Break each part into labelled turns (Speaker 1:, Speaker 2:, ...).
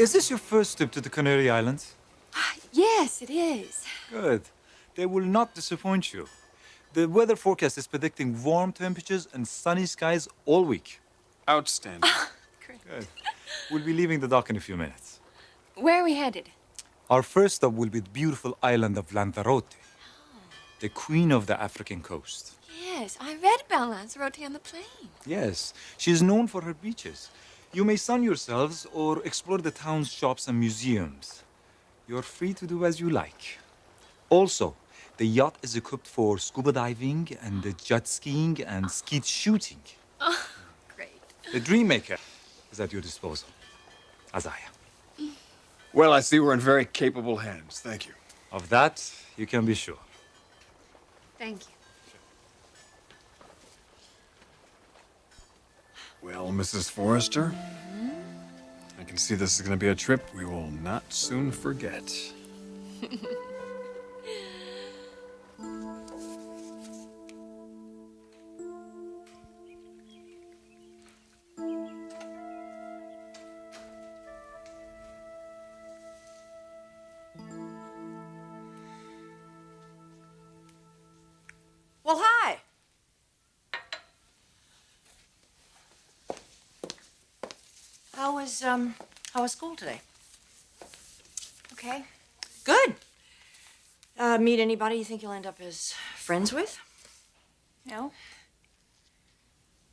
Speaker 1: Is this your first trip to the Canary Islands?
Speaker 2: Yes, it is.
Speaker 1: Good. They will not disappoint you. The weather forecast is predicting warm temperatures and sunny skies all week.
Speaker 3: Outstanding.
Speaker 2: Great.
Speaker 1: Good. We'll be leaving the dock in a few minutes.
Speaker 2: Where are we headed?
Speaker 1: Our first stop will be the beautiful island of Lanzarote, the queen of the African coast.
Speaker 2: Yes, I read about Lanzarote on the plane.
Speaker 1: Yes, she is known for her beaches. You may sun yourselves or explore the town's shops and museums. You're free to do as you like. Also, the yacht is equipped for scuba diving and jet skiing and skeet shooting.
Speaker 2: Oh, great.
Speaker 1: The dream maker is at your disposal, as I am.
Speaker 3: Well, I see we're in very capable hands. Thank you.
Speaker 1: Of that, you can be sure.
Speaker 2: Thank you.
Speaker 3: Well, Mrs. Forrester, I can see this is going to be a trip we will not soon forget.
Speaker 4: Well, hi. How was school today?
Speaker 2: Okay.
Speaker 4: Good. Meet anybody you think you'll end up as friends with?
Speaker 2: No,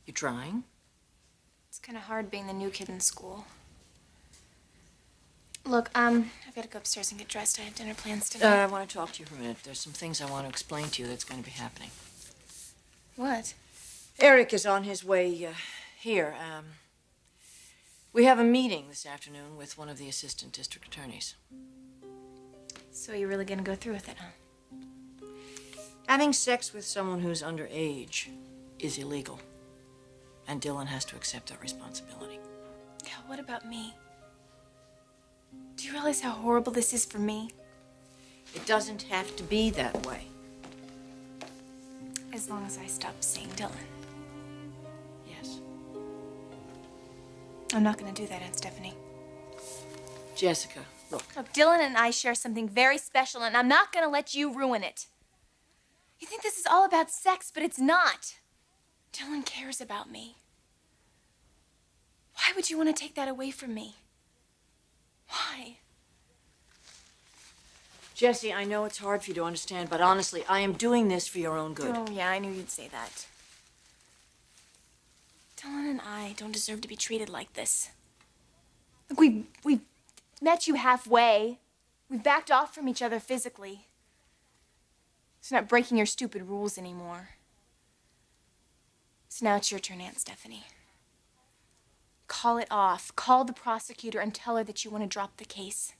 Speaker 4: You trying?
Speaker 2: it's kind of hard being the new kid in school. Look, I've got to go upstairs and get dressed. I have dinner plans tonight.
Speaker 4: I want to talk to you for a minute. There's some things I want to explain to you that's going to be happening.
Speaker 2: What?
Speaker 4: Eric is on his way here. We have a meeting this afternoon with one of the assistant district attorneys.
Speaker 2: So you're really going to go through with it, huh?
Speaker 4: Having sex with someone who's underage is illegal. And Dylan has to accept that responsibility.
Speaker 2: Yeah, what about me? Do you realize how horrible this is for me?
Speaker 4: It doesn't have to be that way.
Speaker 2: As long as I stop seeing Dylan.
Speaker 4: Yes.
Speaker 2: I'm not going to do that, Aunt Stephanie.
Speaker 4: Jessica, look.
Speaker 2: Look, Dylan and I share something very special, and I'm not going to let you ruin it. You think this is all about sex, but it's not. Dylan cares about me. Why would you want to take that away from me? Why?
Speaker 4: Jessie, I know it's hard for you to understand, but honestly, I am doing this for your own good.
Speaker 2: Oh, yeah, I knew you'd say that. Dylan and I don't deserve to be treated like this. Look, we've met you halfway. We've backed off from each other physically. It's not breaking your stupid rules anymore. So now it's your turn, Aunt Stephanie. Call it off. Call the prosecutor and tell her that you want to drop the case.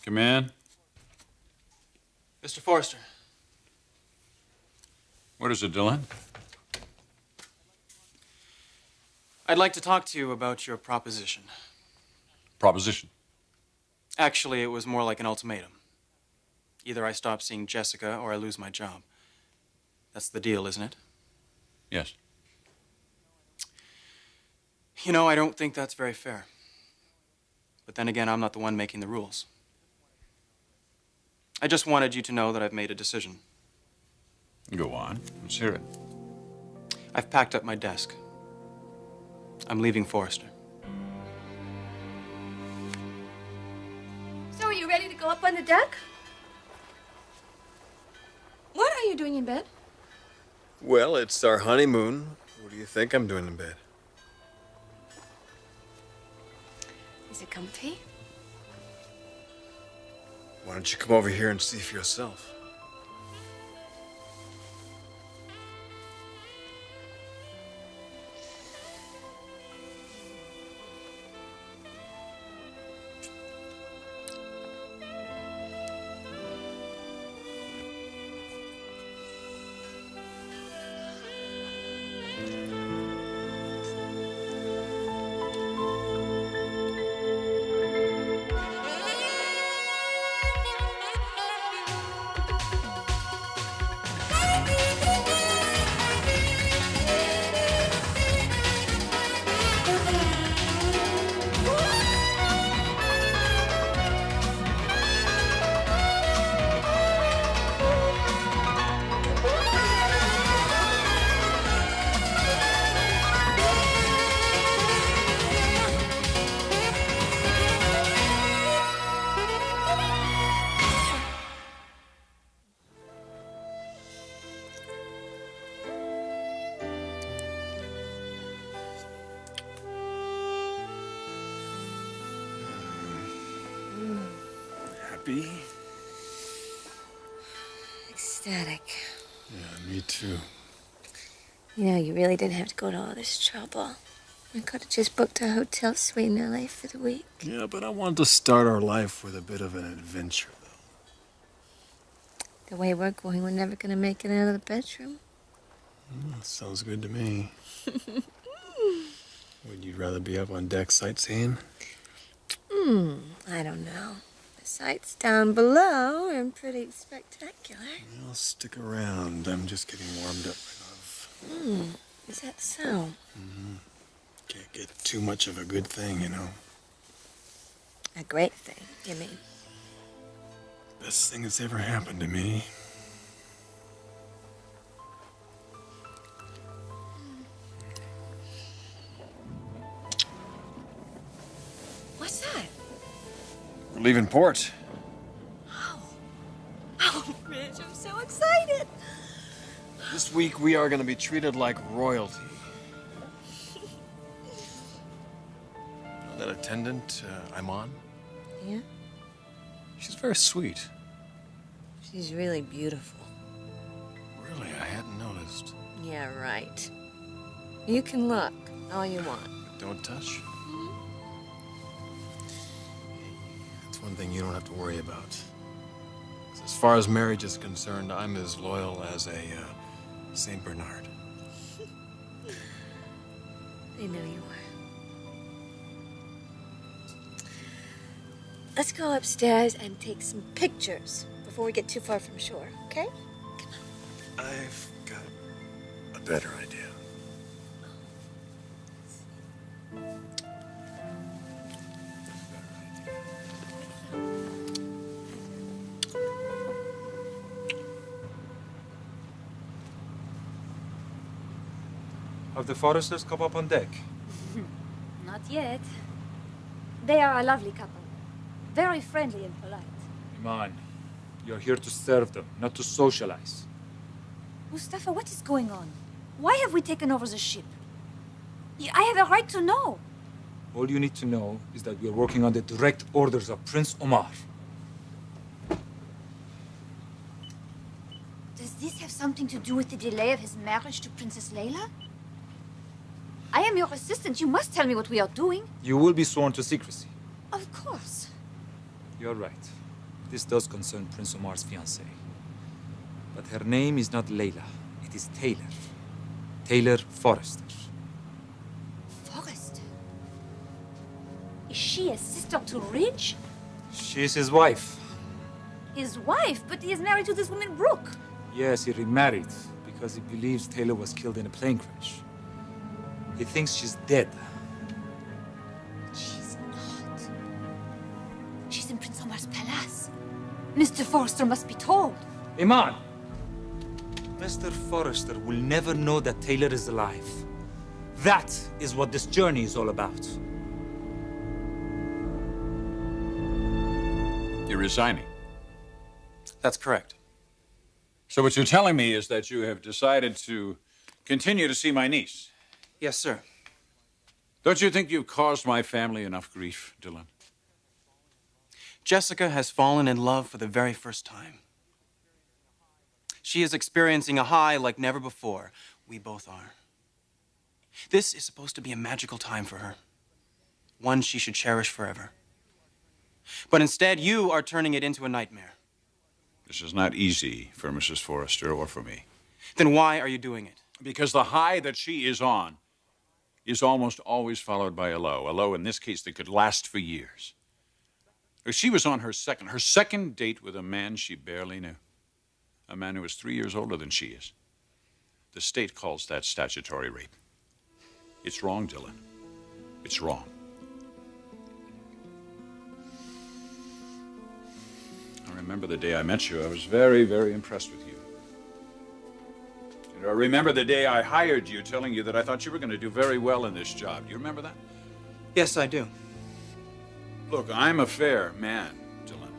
Speaker 3: Come in.
Speaker 5: Mr. Forrester.
Speaker 3: What is it, Dylan?
Speaker 5: I'd like to talk to you about your proposition.
Speaker 3: Proposition.
Speaker 5: Actually, it was more like an ultimatum. Either I stop seeing Jessica or I lose my job. That's the deal, isn't it?
Speaker 3: Yes.
Speaker 5: You know, I don't think that's very fair. But then again, I'm not the one making the rules. I just wanted you to know that I've made a decision.
Speaker 3: Go on. Let's hear it.
Speaker 5: I've packed up my desk. I'm leaving Forrester.
Speaker 2: So are you ready to go up on the deck? What are you doing in bed?
Speaker 3: Well, it's our honeymoon. What do you think I'm doing in bed?
Speaker 2: Is it comfy?
Speaker 3: Why don't you come over here and see for yourself? happy.
Speaker 6: Ecstatic.
Speaker 3: Yeah, me too.
Speaker 6: You know, you really didn't have to go to all this trouble. We could have just booked a hotel suite in LA for the week.
Speaker 3: Yeah, but I wanted to start our life with a bit of an adventure, though.
Speaker 6: The way we're going, we're never going to make it out of the bedroom.
Speaker 3: Sounds good to me. Would you rather be up on deck sightseeing?
Speaker 6: I don't know. The sights down below are pretty spectacular.
Speaker 3: I'll stick around. I'm just getting warmed up, my love.
Speaker 6: Is that so?
Speaker 3: Can't get too much of a good thing, you know.
Speaker 6: A great thing, you mean?
Speaker 3: Best thing that's ever happened to me.
Speaker 6: What's that?
Speaker 3: We're leaving port.
Speaker 6: Oh, Ridge, I'm so excited.
Speaker 3: This week we are going to be treated like royalty. That attendant I'm on,
Speaker 6: Yeah?
Speaker 3: she's very sweet.
Speaker 6: She's really beautiful.
Speaker 3: Really, I hadn't noticed.
Speaker 6: Yeah, right. You can look all you want.
Speaker 3: But don't touch. That's one thing you don't have to worry about. 'Cause as far as marriage is concerned, I'm as loyal as a Saint Bernard.
Speaker 6: I know you are. Let's go upstairs and take some pictures before we get too far from shore, okay?
Speaker 3: I've got a better idea.
Speaker 1: Have the Forresters come up on deck?
Speaker 7: Not yet. They are a lovely couple. Very friendly and polite.
Speaker 1: Iman, you're here to serve them, not to socialize.
Speaker 7: Mustafa, what is going on? Why have we taken over the ship? I have a right to know.
Speaker 1: All you need to know is that we are working on the direct orders of Prince Omar.
Speaker 7: Does this have something to do with the delay of his marriage to Princess Layla? I am your assistant. You must tell me what we are doing.
Speaker 1: You will be sworn to secrecy.
Speaker 7: Of course.
Speaker 1: You're right. This does concern Prince Omar's fiancée. But her name is not Layla. It is Taylor. Taylor Forrester.
Speaker 7: Forrester? Is she a sister to Ridge?
Speaker 1: She is his wife.
Speaker 7: His wife? But he is married to this woman, Brooke.
Speaker 1: Yes, he remarried because he believes Taylor was killed in a plane crash. He thinks she's dead.
Speaker 7: She's not. She's in Prince Omar's palace. Mr. Forrester must be told.
Speaker 1: Iman! Mr. Forrester will never know that Taylor is alive. That is what this journey is all about.
Speaker 8: You're resigning.
Speaker 5: That's correct.
Speaker 8: So what you're telling me is that you have decided to continue to see my niece.
Speaker 5: Yes, sir.
Speaker 8: Don't you think you've caused my family enough grief, Dylan?
Speaker 5: Jessica has fallen in love for the very first time. She is experiencing a high like never before. We both are. This is supposed to be a magical time for her. One she should cherish forever. But instead, you are turning it into a nightmare.
Speaker 8: This is not easy for Mrs. Forrester or for me.
Speaker 5: Then why are you doing it?
Speaker 8: Because the high that she is on is almost always followed by a low in this case that could last for years. She was on her second date with a man she barely knew. A man who is 3 years older than she is. The state calls that statutory rape. It's wrong, Dylan. It's wrong. I remember the day I met you. I was very, very impressed with you. And I remember the day I hired you, telling you that I thought you were going to do very well in this job. Do you remember that?
Speaker 5: Yes, I do.
Speaker 8: Look, I'm a fair man, Dylan.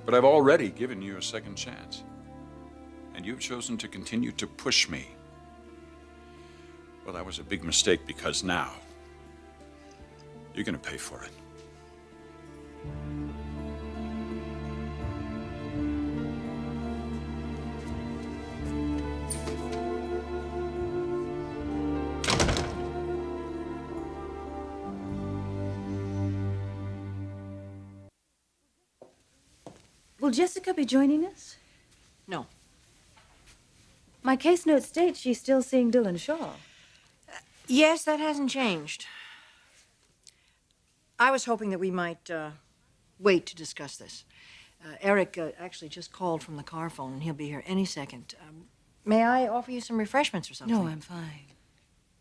Speaker 8: But I've already given you a second chance. And you've chosen to continue to push me. Well, that was a big mistake because now you're going to pay for it.
Speaker 9: Will Jessica be joining us?
Speaker 4: No.
Speaker 9: My case note states she's still seeing Dylan Shaw.
Speaker 4: Yes, that hasn't changed. I was hoping that we might wait to discuss this. Eric actually just called from the car phone, and he'll be here any second. May I offer you some refreshments or something?
Speaker 9: No, I'm fine.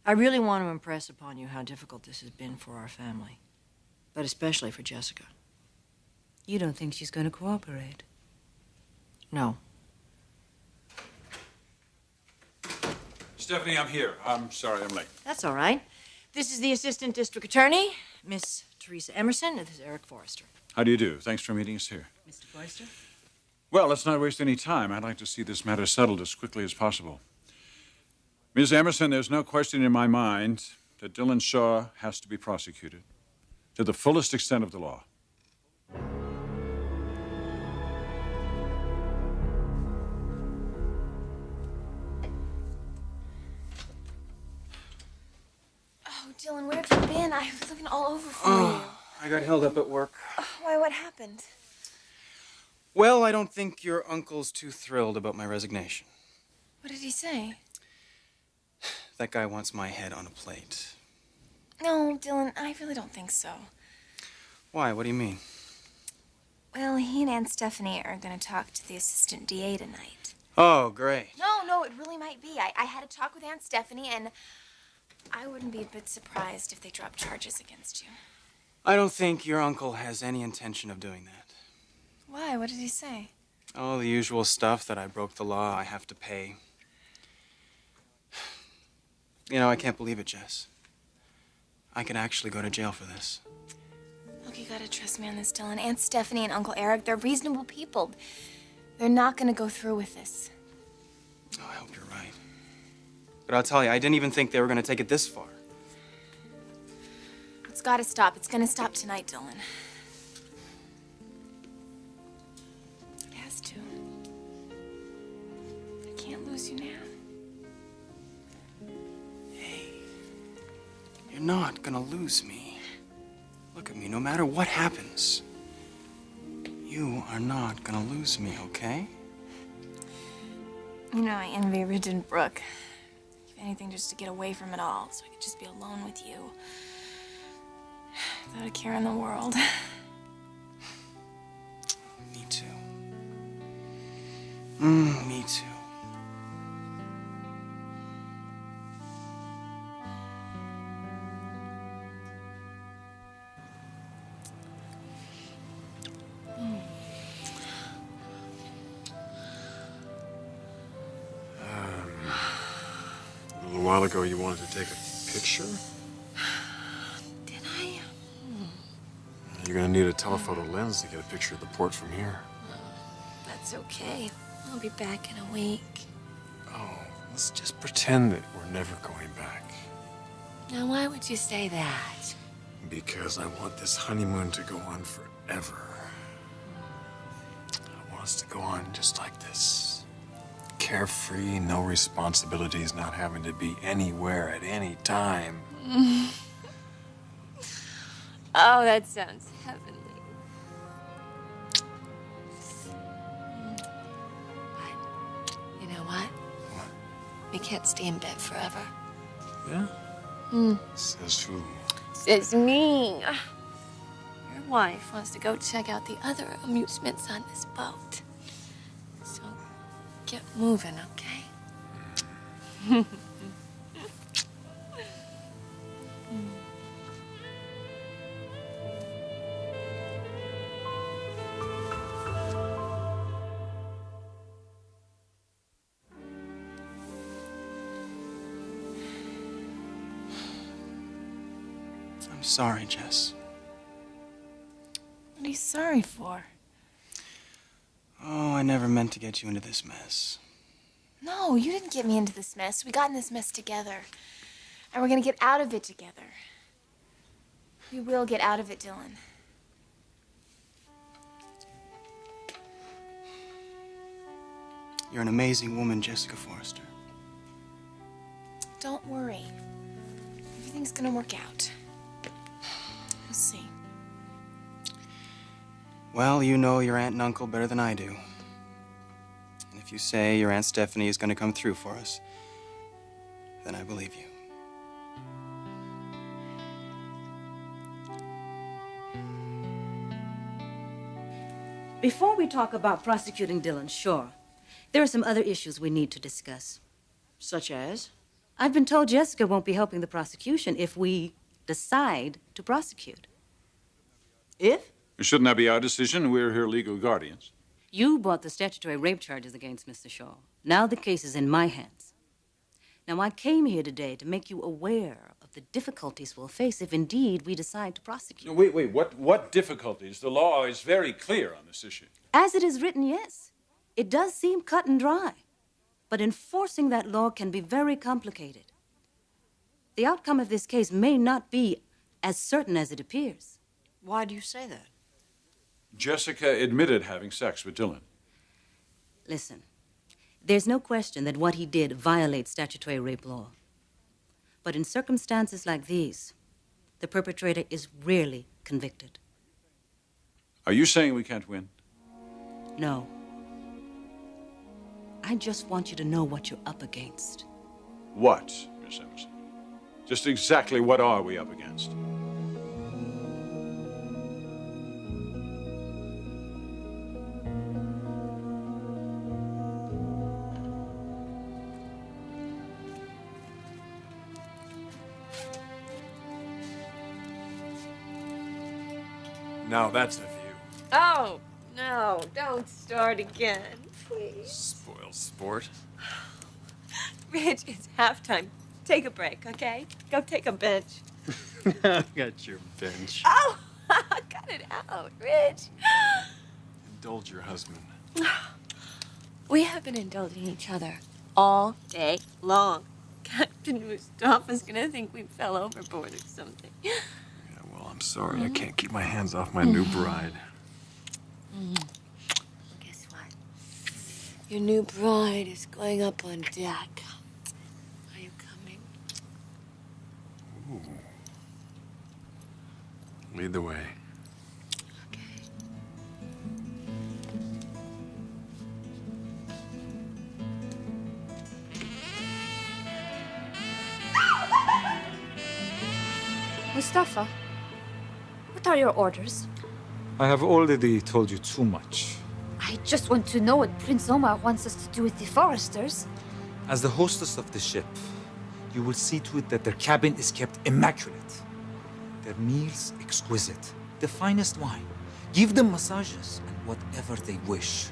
Speaker 4: I really want to impress upon you how difficult this has been for our family, but especially for Jessica.
Speaker 9: You don't think she's going to cooperate?
Speaker 4: No.
Speaker 8: Stephanie, I'm here. I'm sorry I'm late.
Speaker 4: That's all right. This is the Assistant District Attorney, Miss Teresa Emerson, and this is Eric Forrester.
Speaker 8: How do you do? Thanks for meeting us here.
Speaker 9: Mr. Forrester?
Speaker 8: Well, let's not waste any time. I'd like to see this matter settled as quickly as possible. Ms. Emerson, there's no question in my mind that Dylan Shaw has to be prosecuted to the fullest extent of the law.
Speaker 2: Oh, Dylan, where have you been? I was looking all over for you.
Speaker 5: I got held up at work.
Speaker 2: Why, what happened?
Speaker 5: Well, I don't think your uncle's too thrilled about my resignation.
Speaker 2: What did he say?
Speaker 5: That guy wants my head on a plate.
Speaker 2: No, Dylan, I really don't think so.
Speaker 5: Why? What do you mean?
Speaker 2: Well, he and Aunt Stephanie are going to talk to the assistant DA tonight.
Speaker 5: Oh, great.
Speaker 2: No, it really might be. I had a talk with Aunt Stephanie, and I wouldn't be a bit surprised if they dropped charges against you.
Speaker 5: I don't think your uncle has any intention of doing that.
Speaker 2: Why? What did he say?
Speaker 5: Oh, the usual stuff that I broke the law, I have to pay. You know, I can't believe it, Jess. I could actually go to jail for this.
Speaker 2: Look, you gotta trust me on this, Dylan. Aunt Stephanie and Uncle Eric, they're reasonable people. They're not gonna go through with this.
Speaker 5: Oh, I hope you're right. But I'll tell you, I didn't even think they were gonna take it this far.
Speaker 2: It's gotta stop. It's gonna stop tonight, Dylan. It has to. I can't lose you now.
Speaker 5: You're not gonna lose me. Look at me, no matter what happens. You are not gonna lose me, okay?
Speaker 2: You know, I envy Ridge and Brooke. If anything, just to get away from it all, so I could just be alone with you. Without a care in the world.
Speaker 5: Me too. Me too.
Speaker 3: A little while ago, you wanted to take a picture?
Speaker 6: Did I?
Speaker 3: You're gonna need a telephoto lens to get a picture of the port from here.
Speaker 6: That's okay. I'll be back in a week.
Speaker 3: Oh, let's just pretend that we're never going back.
Speaker 6: Now, why would you say that?
Speaker 3: Because I want this honeymoon to go on forever. I want us to go on just like this. Carefree, no responsibilities, not having to be anywhere at any time.
Speaker 6: Oh, that sounds heavenly. But, you know what?
Speaker 3: What?
Speaker 6: We can't stay in bed forever.
Speaker 3: Yeah? Says who?
Speaker 6: Says me. Your wife wants to go check out the other amusements on this boat. So, get moving, okay?
Speaker 5: I'm sorry, Jess.
Speaker 2: What are you sorry for?
Speaker 5: Oh, I never meant to get you into this mess.
Speaker 2: No, you didn't get me into this mess. We got in this mess together. And we're gonna get out of it together. We will get out of it, Dylan.
Speaker 5: You're an amazing woman, Jessica Forrester.
Speaker 2: Don't worry. Everything's gonna work out. You'll see.
Speaker 5: Well, you know your aunt and uncle better than I do. And if you say your Aunt Stephanie is going to come through for us, then I believe you.
Speaker 9: Before we talk about prosecuting Dylan Shaw, there are some other issues we need to discuss.
Speaker 4: Such as?
Speaker 9: I've been told Jessica won't be helping the prosecution if we decide to prosecute.
Speaker 4: If?
Speaker 8: Shouldn't that be our decision? We're her legal guardians.
Speaker 9: You brought the statutory rape charges against Mr. Shaw. Now the case is in my hands. Now, I came here today to make you aware of the difficulties we'll face if indeed we decide to prosecute.
Speaker 8: No, wait. What difficulties? The law is very clear on this issue.
Speaker 9: As it is written, yes. It does seem cut and dry. But enforcing that law can be very complicated. The outcome of this case may not be as certain as it appears.
Speaker 4: Why do you say that?
Speaker 8: Jessica admitted having sex with Dylan.
Speaker 9: Listen, there's no question that what he did violates statutory rape law. But in circumstances like these, the perpetrator is rarely convicted.
Speaker 8: Are you saying we can't win?
Speaker 9: No. I just want you to know what you're up against.
Speaker 8: What, Miss Emerson? Just exactly what are we up against?
Speaker 3: Now that's a view.
Speaker 6: Oh, no, don't start again, please.
Speaker 3: Spoil sport.
Speaker 6: Rich, it's halftime. Take a break, okay? Go take a bench.
Speaker 3: I got your bench.
Speaker 6: Oh, cut it out, Rich.
Speaker 3: Indulge your husband.
Speaker 6: We have been indulging each other all day long. Captain Mustafa's gonna think we fell overboard or something.
Speaker 3: Yeah, well, I'm sorry. I can't keep my hands off my new bride.
Speaker 6: Guess what? Your new bride is going up on deck. Are you coming?
Speaker 3: Ooh. Lead the way.
Speaker 6: Okay.
Speaker 7: Mustafa, what are your orders?
Speaker 1: I have already told you too much.
Speaker 7: I just want to know what Prince Omar wants us to do with the foresters.
Speaker 1: As the hostess of the ship, you will see to it that their cabin is kept immaculate. Their meals exquisite. The finest wine. Give them massages and whatever they wish.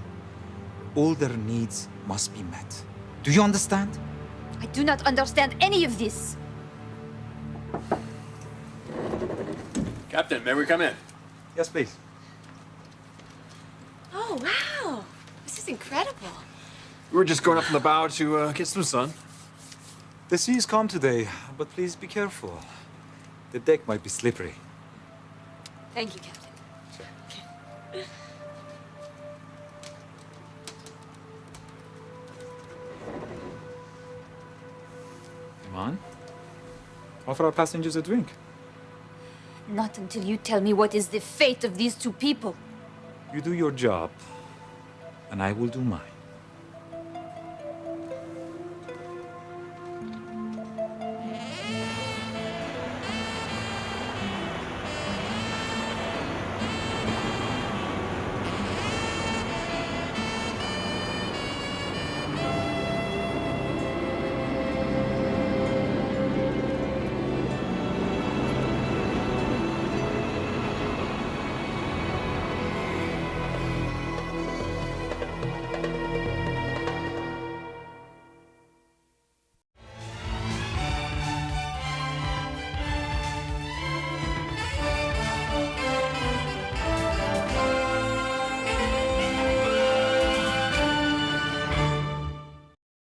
Speaker 1: All their needs must be met. Do you understand?
Speaker 7: I do not understand any of this.
Speaker 3: Captain, may we come in?
Speaker 1: Yes, please.
Speaker 6: Oh, wow. This is incredible.
Speaker 3: We were just going up on the bow to get some sun.
Speaker 1: The sea is calm today, but please be careful. The deck might be slippery.
Speaker 6: Thank you, Captain.
Speaker 1: Come on. Offer our passengers a drink.
Speaker 7: Not until you tell me what is the fate of these two people.
Speaker 1: You do your job, and I will do mine.